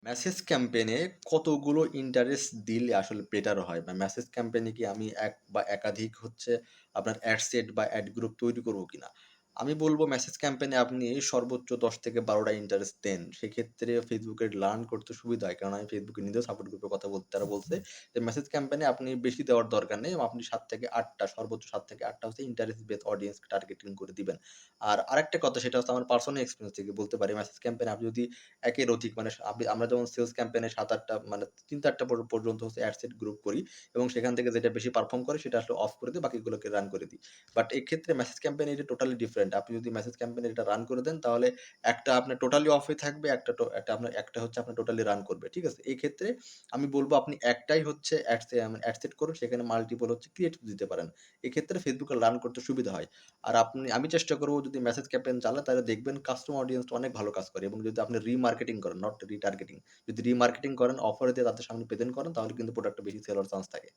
Message ক্যাম্পেইনে কতগুলো interest দিলে আসলে বেটার হয়? বা মেসেজ ক্যাম্পেইনে কি আমি এক বা একাধিক হচ্ছে আপনার অ্যাড সেট বা অ্যাড গ্রুপ তৈরি করব কিনা? আমি বলব মেসেজ ক্যাম্পেইনে আপনি সর্বোচ্চ ১০ থেকে ১২ টা ইন্টারেস্ট দেন। সেক্ষেত্রে Facebook এ লার্ন করতে সুবিধা হয়। কারণ আমি Facebook এ নিজেও সাপোর্ট গ্রুপে কথা বলতে তারা বলছে যে মেসেজ ক্যাম্পেইনে আপনি বেশি দেওয়ার দরকার নেই। আপনি ৭ থেকে ৮ টা সর্বোচ্চ ৭ থেকে ৮ টা হচ্ছে ইন্টারেস্ট বেস অডিয়েন্স টার্গেটিং করে দিবেন। আর আরেকটা কথা সেটা হচ্ছে আমার পার্সোনাল এক্সপেরিয়েন্স থেকে বলতে পারি মেসেজ ক্যাম্পেইনে আপনি যদি একের অধিক মানে আমরা যেমন সেলস ক্যাম্পেইনে ৭-৮ টা মানে ৩-৪ টা পর্যন্ত হচ্ছে অ্যাড সেট গ্রুপ করি এবং সেখান থেকে যেটা বেশি পারফর্ম করে সেটা আসলে অফ করে দেই, বাকিগুলোকে রান করে দিই। বাট এক্ষেত্রে মেসেজ ক্যাম্পেইন এটা টোটালি ডিফারেন্ট। আপনি যদি মেসেজ ক্যাম্পেইন এটা রান করে দেন তাহলে একটা আপনার টোটালি অফ হয়ে থাকবে, একটা হচ্ছে আপনার টোটালি রান করবে। ঠিক আছে? এই ক্ষেত্রে আমি বলব আপনি একটাই হচ্ছে অ্যাড সেট করুন, সেখানে মাল্টিপল হচ্ছে ক্রিয়েটিভ দিতে পারেন। এক্ষেত্রে Facebook এ রান করতে সুবিধা হয়। আর আমি চেষ্টা করব যদি মেসেজ ক্যাম্পেইন চালান তাহলে দেখবেন কাস্টমার অডিয়েন্সটা অনেক ভালো কাজ করে এবং যদি আপনি রিমার্কেটিং করেন, নট রিটার্গেটিং। যদি রিমার্কেটিং করেন, অফার দিয়ে তাদের সামনে প্রেজেন্ট করেন তাহলে কিন্তু প্রোডাক্টটা বেশি সেল হওয়ার চান্স থাকে।